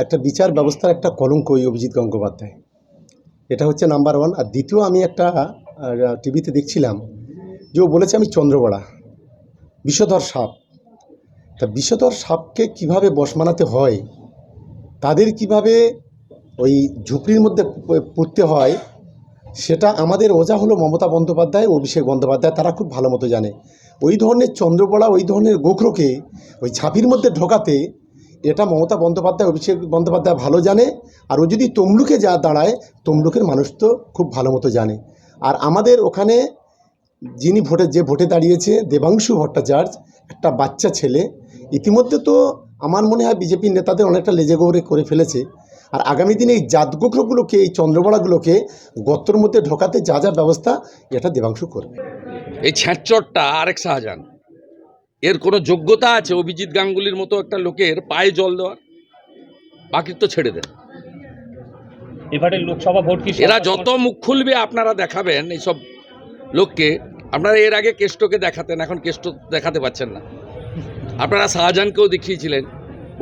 একটা বিচার ব্যবস্থার একটা কলঙ্ক ওই অভিজিৎ গঙ্গোপাধ্যায়, এটা হচ্ছে নাম্বার ওয়ান। আর দ্বিতীয়, আমি একটা টিভিতে দেখছিলাম যে ও বলেছে আমি চন্দ্রবড়া, বিষধর সাপ। তা বিষধর সাপকে কিভাবে বশ মানাতে হয়, তাদের কিভাবে ওই ঝুপড়ির মধ্যে পড়তে হয়, সেটা আমাদের ওজা হলো মমতা বন্দ্যোপাধ্যায়, অভিষেক বন্দ্যোপাধ্যায়, তারা খুব ভালো মতো জানে। ওই ধরনের চন্দ্রবড়া, ওই ধরনের গোখরোকে ওই ঝাঁপির মধ্যে ঢোকাতে, এটা মমতা বন্দ্যোপাধ্যায়, অভিষেক বন্দ্যোপাধ্যায় ভালো জানে। আর ও যদি তমলুকে যা দাঁড়ায়, তমলুকের মানুষ তো খুব ভালো মতো জানে। আর আমাদের ওখানে যিনি ভোটে দাঁড়িয়েছে, দেবাংশু ভট্টাচার্য, একটা বাচ্চা ছেলে, ইতিমধ্যে তো আমার মনে হয় বিজেপির নেতাদের অনেকটা লেজে গৌরে করে ফেলেছে। আর আগামী দিনে এই জাতগোখরগুলোকে, এই চন্দ্রবড়াগুলোকে গর্তর মধ্যে ঢোকাতে যা যা ব্যবস্থা, এটা দেবাংশু করবে। এই ছ্যাঁচড়টা আরেক শাহজাহান, এর কোনো যোগ্যতা আছে অভিজিৎ গাঙ্গুলির মতো একটা লোকের পায়ে জল দেওয়ার? বাকি তো ছেড়ে দেন। এবারে লোকসভা ভোট কি এরা যত মুখ খুলবে আপনারা দেখাবেন এইসব লোককে। আপনারা এর আগে কেষ্টকে দেখাতেন, এখন কেষ্ট দেখাতে পাচ্ছেন না। আপনারা শাহজাহানকেও দেখিয়েছিলেন,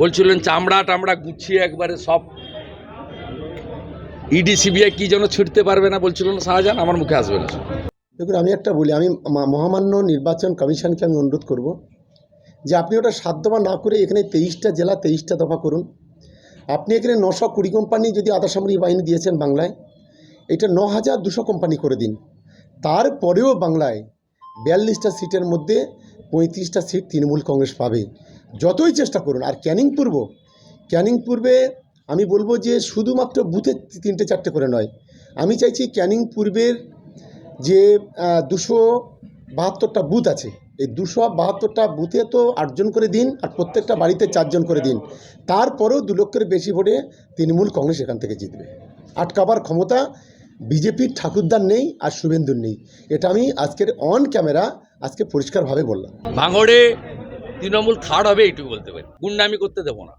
বলছিলেন চামড়া টামড়া গুছিয়ে একবারে সব ইডি সিবিআই কি যেন ছিঁড়তে পারবে না বলছিলেন শাহজাহান, আমার মুখে আসবে না। দেখুন, আমি একটা বলি, আমি মহামান্য নির্বাচন কমিশনকে আমি অনুরোধ করব যে আপনি ওটা 7 দফা না করে এখানে 23টা জেলা 23টা দফা করুন। আপনি এখানে 920 কোম্পানি যদি আধা সামরিক বাহিনী দিয়েছেন বাংলায়, এটা 9200 কোম্পানি করে দিন। তারপরেও বাংলায় 42টা সিটের মধ্যে 35টা সিট তৃণমূল কংগ্রেস পাবে, যতই চেষ্টা করুন। আর ক্যানিং পূর্বে আমি বলবো যে শুধুমাত্র বুথে 3-4টে করে নয়, আমি চাইছি ক্যানিং পূর্বের যে 272টা বুথ আছে, এই 272টা বুথে তো 8 জন করে দিন, আর প্রত্যেকটা বাড়িতে 4 জন করে দিন। তারপরেও 2 লক্ষের বেশি ভোটে তৃণমূল কংগ্রেস এখান থেকে জিতবে। আটকাবার ক্ষমতা বিজেপির ঠাকুরদার নেই আর শুভেন্দুর নেই। এটা আমি আজকের অন ক্যামেরা আজকে পরিষ্কারভাবে বললাম। ভাঙড়ে তৃণমূল থার্ড হবে এইটুকু বলতে পারি। গুন্ডামি করতে দেবো না,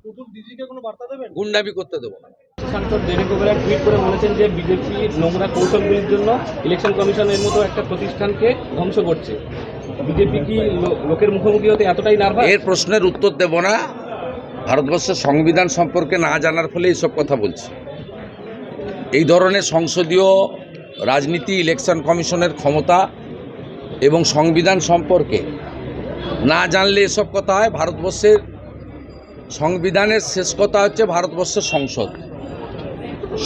গুন্ডামি করতে দেবো না। সাংসদ দেবেন গোবেরা টুইট করে বলেছেন যে বিজেপি নোংরা কৌশলগুলির জন্য ইলেকশন কমিশনের মতো একটা প্রতিষ্ঠানকে ধ্বংস করছে। বিজেপি কি লোকের মুখোমুখি হতে এতটাই নার্ভাস? এর প্রশ্নের উত্তর দেব না। ভারতবর্ষের সংবিধান সম্পর্কে না জানার ফলে এইসব কথা বলছি। এই ধরনের সংসদীয় রাজনীতি, ইলেকশন কমিশনের ক্ষমতা এবং সংবিধান সম্পর্কে না জানলে এসব কথা হয়। ভারতবর্ষের সংবিধানের শেষ কথা হচ্ছে ভারতবর্ষের সংসদ।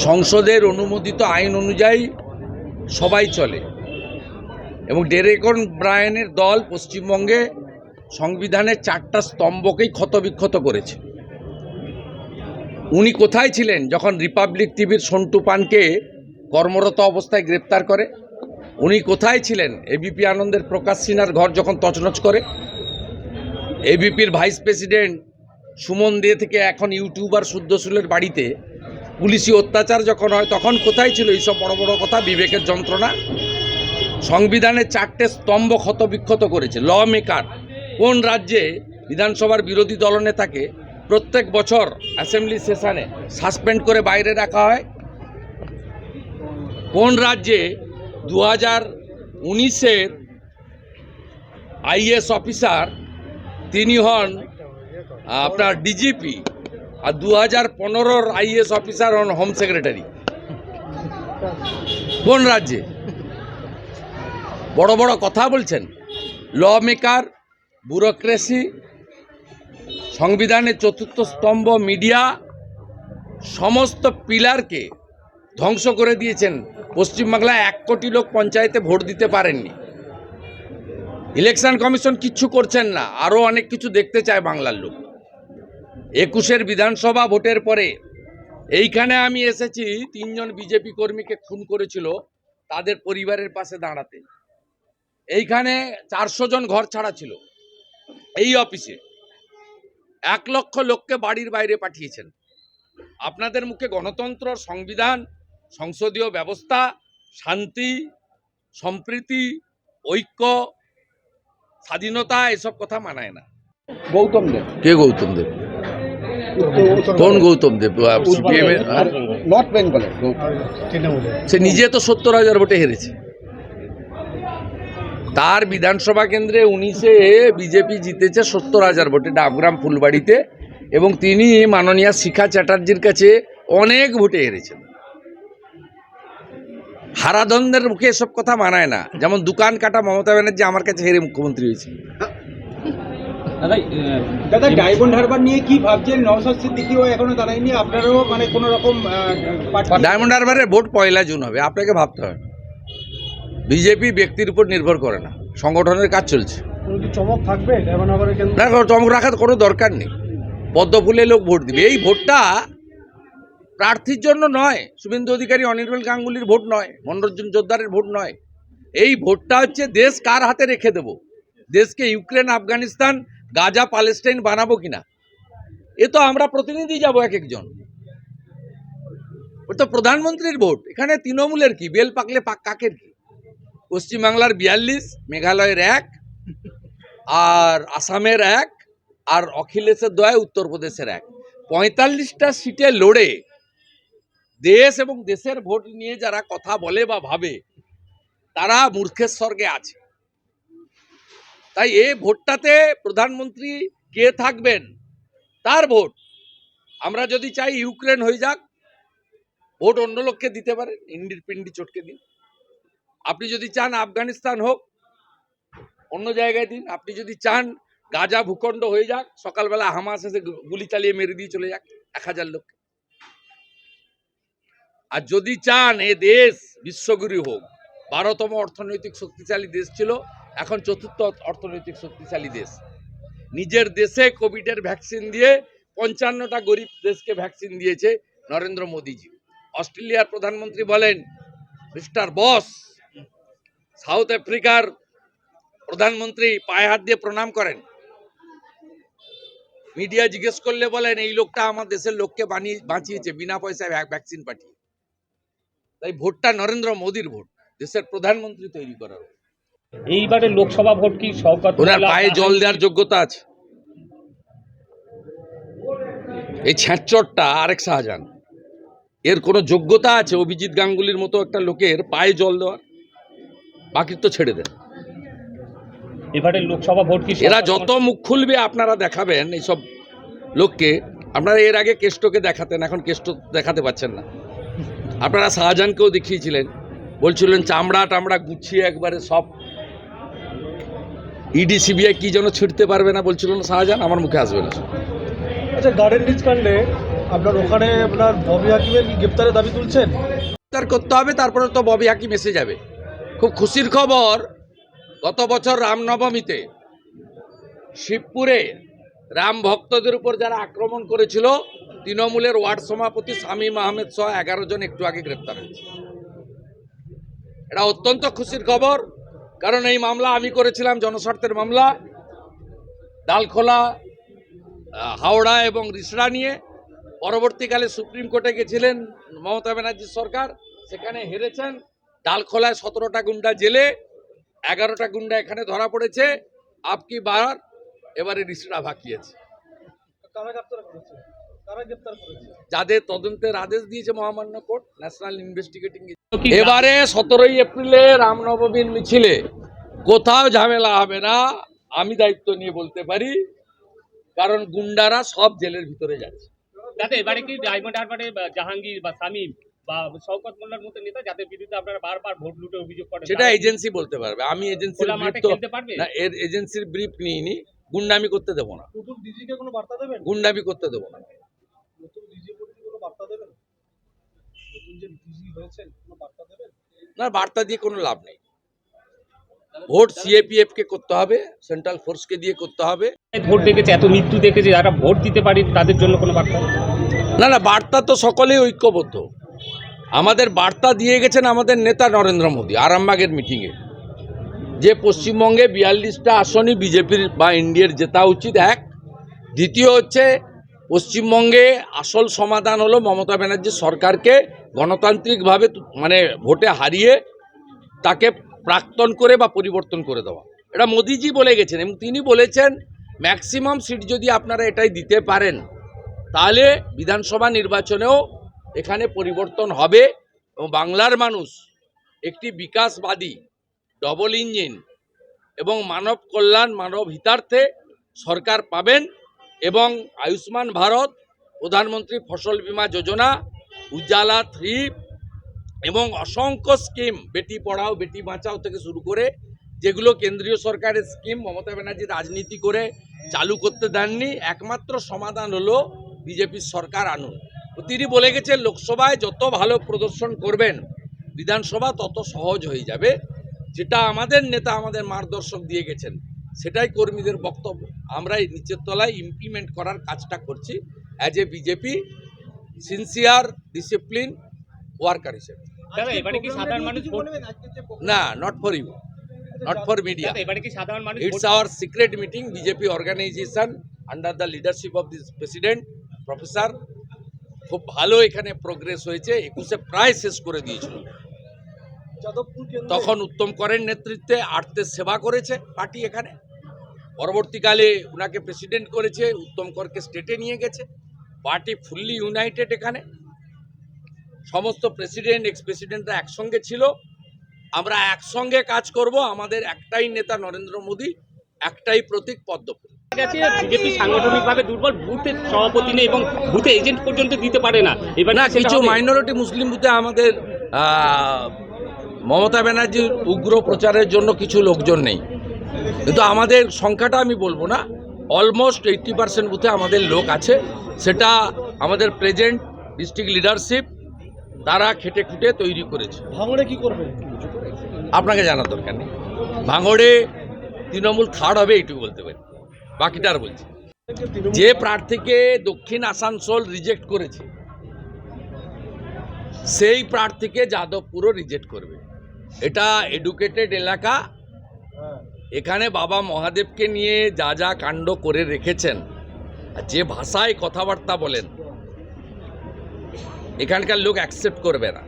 সংসদের অনুমোদিত আইন অনুযায়ী সবাই চলে, এবং ডেরেক ব্রায়ানের দল পশ্চিমবঙ্গে সংবিধানের 4টা স্তম্ভকেই ক্ষতবিক্ষত করেছে। উনি কোথায় ছিলেন যখন রিপাবলিক টিভির সন্টু পানকে কর্মরত অবস্থায় গ্রেপ্তার করে? উনি কোথায় ছিলেন এবিপি আনন্দের প্রকাশ সিনহার ঘর যখন তছনছ করে? এবিপির ভাইস প্রেসিডেন্ট সুমন দে থেকে এখন ইউটিউবার শুদ্ধশীলের বাড়িতে পুলিশি অত্যাচার যখন হয়, তখন কোথায় ছিল এইসব বড় বড় কথা, বিবেকের যন্ত্রণা? সংবিধানের 4টে স্তম্ভ ক্ষতবিক্ষত করেছে। ল মেকার কোন রাজ্যে বিধানসভার বিরোধী দলনেতাকে প্রত্যেক বছর অ্যাসেম্বলি সেশনে সাসপেন্ড করে বাইরে রাখা হয়? কোন রাজ্যে 2019-এর আইএস অফিসার তিনি হন আপনার ডিজিপি, আর 2015-র আইএস অফিসার হন হোম সেক্রেটারি? কোন রাজ্যে? বড় বড় কথা বলছেন। ল মেকার, ব্যুরোক্রেসি, সংবিধানের 4র্থ স্তম্ভ, মিডিয়া, সমস্ত পিলারকে ধ্বংস করে দিয়েছেন। পশ্চিমবাংলায় 1 কোটি লোক পঞ্চায়েতে ভোট দিতে পারেননি। ইলেকশন কমিশন কিচ্ছু করছেন না, আরও অনেক কিছু দেখতে চায় বাংলার লোক। 21-এর বিধানসভা ভোটের পরে এইখানে আমি এসেছি 3 জন বিজেপি কর্মীকে খুন করেছিল, তাদের পরিবারের পাশে দাঁড়াতে। এইখানে 400 জন ঘর ছাড়া ছিল। এই অফিসে 1 লক্ষ লোককে বাড়ির বাইরে পাঠিয়েছেন। আপনাদের মুখে গণতন্ত্র, সংবিধান, সংসদীয় ব্যবস্থা, শান্তি, সম্প্রীতি, ঐক্য, স্বাধীনতা, এসব কথা মানায় না। গৌতম দেব, কে গৌতম দেব? কোন গৌতম দেব? সিপিএম এর? নর্থ বেঙ্গলের গৌতম। সে নিজে তো 70,000 ভোটে হেরেছে। তার বিধানসভা কেন্দ্রে 19-এ বিজেপি জিতেছে 70,000 ভোটে, ডাবগ্রাম ফুলবাড়িতে এবং তিনি মাননীয়া শিখা চ্যাটার্জির কাছে অনেক ভোটে হেরেছেন। হারাধনদের মুখে এসব কথা মানায় না। যেমন দোকান কাটা মমতা ব্যানার্জি আমার কাছে হেরে মুখ্যমন্ত্রী হয়েছে। দাদা ডায়মন্ড হারবার নিয়ে কি ভাবছেন? নওশাদ সিদ্দিকীও এখনো দাঁড়ায়নি, আপনারাও মানে কোনো রকম ডায়মন্ড হারবারের ভোট 1 জুন হবে, আপনাকে ভাবতে হবে। বিজেপি ব্যক্তির উপর নির্ভর করে না, সংগঠনের কাজ চলছে। চমক থাকবে ডায়মন্ড হারবারের কেন্দ্রে? না, চমক রাখার কোনো দরকার নেই। পদ্ম ফুলে লোক ভোট দিবে। এই ভোটটা প্রার্থীর জন্য নয়, শুভেন্দু অধিকারী অনির্বাণ গাঙ্গুলির ভোট নয়, মনোরঞ্জন জোরদারের ভোট নয়। এই ভোটটা হচ্ছে দেশ কার হাতে রেখে দেব, দেশকে ইউক্রেন, আফগানিস্তান, গাজা, প্যালেস্টাইন বানাবো কিনা। এ তো আমরা প্রতিনিধি যাব এক একজন, ও তো প্রধানমন্ত্রীর ভোট। এখানে তৃণমূলের কি, বেল পাকলে কাকের কি। পশ্চিমবাংলার 42, মেঘালয়ের 1, আর আসামের 1, আর অখিলেশের দয়ায় উত্তরপ্রদেশের 1। 45টা সিটে লড়ে দেশ এবং দেশের ভোট নিয়ে যারা কথা বলে বা ভাবে, তারা মূর্খের স্বর্গে আছে। তাই এই ভোটটাতে প্রধানমন্ত্রী কে থাকবেন তার ভোট। আমরা যদি চাই ইউক্রেন হয়ে যাক, ভোট অন্য লোককে দিতে পারেন, ইন্ডির পিন্ডি চটকে দিন। আপনি যদি চান আফগানিস্তান হোক, অন্য জায়গায় দিন। আপনি যদি চান গাজা ভূখণ্ড হয়ে যাক, সকালবেলা হামাস এসে গুলি চালিয়ে মেরে দিয়ে চলে যাক 1000 লোক। আর যদি চান এ দেশ বিশ্বগুরু হোক, 12তম অর্থনৈতিক শক্তিশালী দেশ ছিল, এখন 4র্থ অর্থনৈতিক শক্তিশালী দেশ। নিজের দেশে কোভিডের ভ্যাকসিন দিয়ে 55টা গরিব দেশকে ভ্যাকসিন দিয়েছে নরেন্দ্র মোদীজি। অস্ট্রেলিয়ার প্রধানমন্ত্রী বলেন মিস্টার বস। সাউথ আফ্রিকার প্রধানমন্ত্রী পায়ে হাত দিয়ে প্রণাম করেন। মিডিয়া জিজ্ঞেস করলে বলেন এই লোকটা আমার দেশের লোককে বাঁচিয়েছে বিনা পয়সায় ভ্যাকসিন পাঠিয়ে। তাই ভোটটা নরেন্দ্র মোদীর ভোট, দেশের প্রধানমন্ত্রী তৈরি করার। এইবারে লোকসভা ভোট কি শওকত ওনার মোল্লা পায়ে জল দেওয়ার যোগ্যতা আছে। এই ছ্যাঁচড়টা আরেক শাহজাহান, এর কোনো যোগ্যতা আছে অভিজিৎ গাঙ্গুলির মতো একটা লোকের পায়ে জল দেওয়ার? বাকি তো ছেড়ে দেন। এবারে লোকসভা ভোট কি এরা যত মুখ খুলবে আপনারা দেখাবেন এইসব লোককে। আপনারা এর আগে কেষ্টকে দেখাতেন, এখন কেষ্ট দেখাতে পাচ্ছেন না। আপনারা শাহজাহানকেও দেখিয়েছিলেন, বলছিলেন চামড়া টামড়া গুছিয়ে একবারে সব ইডি সিবিআই কি যেন ছিঁড়তে পারবে না বলছিলেন শাহজাহান, আমার মুখে আসবে না। আচ্ছা, গার্ডেন রিচ কাণ্ডে আপনার ওখানে আপনার ববি হাকিমের কি গ্রেপ্তারের দাবি তুলছেন? গ্রেপ্তার করতে হবে, তারপরে তো ববি হাকিম এসে যাবে। খুব খুশির খবর, গত বছর রামনবমীতে শিবপুরে রাম ভক্তদের উপর যারা আক্রমণ করেছিল, তৃণমূলের ওয়ার্ড সভাপতি শামীম আহমেদ সহ 11 জন একটু আগে গ্রেপ্তার হয়েছে। এটা অত্যন্ত খুশির খবর, কারণ এই মামলা আমি করেছিলাম, জনস্বার্থের মামলা, ডালখোলা, হাওড়া এবং রিষড়া নিয়ে। পরবর্তীকালে সুপ্রিম কোর্টে গেছিলেন মমতা ব্যানার্জির সরকার, সেখানে হেরেছেন। ডালখোলায় 17টা গুন্ডা জেলে, 11টা গুন্ডা এখানে ধরা পড়েছে। আপকি বার এবারে রিষড়া ভাকিয়েছে। যাদের তদন্তের আদেশ দিয়েছে মহামান্য কোর্ট, ন্যাশনাল ইনভেস্টিগেটিং। এবারে 17ই এপ্রিলে রামনবমীর মিছিলে কোথাও ঝামেলা হবে না, আমি দায়িত্ব নিয়ে বলতে পারি, কারণ গুন্ডারা সব জেলের ভিতরে যাচ্ছে। যাতে এবারে কি ডায়মন্ড হারবারে জাহাঙ্গীর বা শামীম বা শওকত মোল্লার মতো নেতা যাদের বিরুদ্ধে আপনারা বারবার ভোট লুটে অভিযোগ করেন, সেটা এজেন্সি বলতে পারবে। আমি এজেন্সির ব্রিফ তো না, এর এজেন্সির ব্রিফ নিইনি। গুন্ডামি করতে দেবো না, নতুন ডিজিকে কোনো বার্তা দেবেন? গুন্ডামি করতে দেবো না। নতুন ডিজি প্রতি কোনো বার্তা দেবেন? নতুন যে ডিজি হয়েছেন কোনো বার্তা দেবেন? না, বার্তা দিয়ে কোনো লাভ নেই। ভোট সিএপিএফ কে করতে হবে, সেন্ট্রাল ফোর্সকে দিয়ে করতে হবে। ভোট দেখেছে, এত মৃত্যু দেখেছে, যারা ভোট দিতে পারি তাদের জন্য কোনো বার্তা? না না, বার্তা তো সকলেই ঐক্যবদ্ধ। আমাদের বার্তা দিয়ে গেছেন আমাদের নেতা নরেন্দ্র মোদী আরামবাগের মিটিংয়ে, যে পশ্চিমবঙ্গে 42টা আসনই বিজেপির বা ইন্ডিয়ার জেতা উচিত। এক, দ্বিতীয় হচ্ছে পশ্চিমবঙ্গে আসল সমাধান হলো মমতা ব্যানার্জির সরকারকে গণতান্ত্রিকভাবে মানে ভোটে হারিয়ে তাকে প্রাক্তন করে বা পরিবর্তন করে দেওয়া। এটা মোদিজি বলে গেছেন, এবং তিনি বলেছেন ম্যাক্সিমাম সিট যদি আপনারা এটাই দিতে পারেন, তাহলে বিধানসভা নির্বাচনেও এখানে পরিবর্তন হবে এবং বাংলার মানুষ একটি বিকাশবাদী, ডবল ইঞ্জিন এবং মানব কল্যাণ, মানব হিতার্থে সরকার পাবেন। এবং আয়ুষ্মান ভারত, প্রধানমন্ত্রী ফসল বীমা যোজনা, উজালা 3 এবং অসংখ্য স্কিম, বেটি পড়াও বেটি বাঁচাও থেকে শুরু করে যেগুলো কেন্দ্রীয় সরকারের স্কিম মমতা ব্যানার্জি রাজনীতি করে চালু করতে দেননি। একমাত্র সমাধান হলো বিজেপির সরকার আনুন। তিনি বলে গেছেন লোকসভায় যত ভালো প্রদর্শন করবেন বিধানসভা তত সহজ হয়ে যাবে। যেটা আমাদের নেতা আমাদের মার্গদর্শক দিয়ে গেছেন সেটাই কর্মীদের বক্তব্য। আমরা এই নিচের তলায় ইমপ্লিমেন্ট করার কাজটা করছি as a BJP sincere discipline worker হিসেবে। দাদা এবারে কি সাধারণ মানুষ ভোট না, not for you, not for media. দাদা, এবারে কি সাধারণ মানুষ It's our secret meeting, BJP organization under the leadership of this president, professor. খুব ভালো এখানে প্রোগ্রেস হয়েছে। 21-এ প্রায় শেষ করে দিয়েছিল। যাদবপুর কেন্দ্রে তখন উত্তম করের নেতৃত্বে আর্তের সেবা করেছে পার্টি এখানে। পরবর্তীকালে উনাকে প্রেসিডেন্ট করেছে, উত্তম করকে স্টেটে নিয়ে গেছে। পার্টি ফুললি ইউনাইটেড এখানে। সমস্ত প্রেসিডেন্ট এক্স প্রেসিডেন্টরা একসঙ্গে ছিল। আমরা একসঙ্গে কাজ করব। আমাদের একটাই নেতা নরেন্দ্র মোদী, একটাই প্রতীক পদ্ম ফুল। গেছে বিজেপি সাংগঠনিকভাবে দুর্বল, বুথের সভাপতি নেই এবং বুথে এজেন্ট পর্যন্ত দিতে পারে না। এবার না, কি সেটা কিছু হবে? মাইনরিটি মুসলিম বুথে আমাদের মমতা ব্যানার্জির উগ্র প্রচারের জন্য কিছু লোকজন নেই, কিন্তু আমাদের সংখ্যাটা আমি বলবো না, অলমোস্ট 80% বুথে আমাদের লোক আছে। সেটা আমাদের প্রেজেন্ট ডিস্ট্রিক্ট লিডারশিপ তারা খেটে খুঁটে তৈরি করেছে। ভাঙড়ে কি করবেন? আপনাকে জানার দরকার নেই। ভাঙড়ে তৃণমূল থার্ড হবে এইটুকু বলতে পারি, বাকিটা আর বলছি। যে প্রার্থীকে দক্ষিণ আসানসোল রিজেক্ট করেছে সেই প্রার্থীকে যাদবপুরও রিজেক্ট করবে। এটা এডুকেটেড এলাকা। এখানে বাবা মহাদেবকে নিয়ে যা যা কাণ্ড করে রেখেছেন, আর যে ভাষায় কথাবার্তা বলেন, এখানকার লোক অ্যাকসেপ্ট করবে না।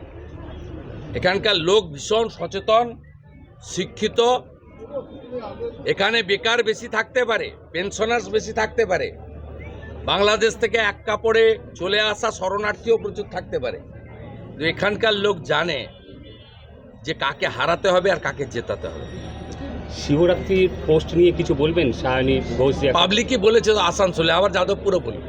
এখানকার লোক ভীষণ সচেতন, শিক্ষিত। এখানে বেকার বেশি থাকতে পারে, পেনশনার্স বেশি থাকতে পারে, বাংলাদেশ থেকে এক কাপড়ে চলে আসা শরণার্থীও প্রচুর থাকতে পারে। তো এখানকার লোক জানে যে কাকে হারাতে হবে আর কাকে জেতাতে হবে। শিবরাত্রির পোস্ট নিয়ে কিছু বলবেন? সায়নী ঘোষ যে পাবলিকই বলেছে তো আসানসোলে, আবার যাদবপুরও বলবে।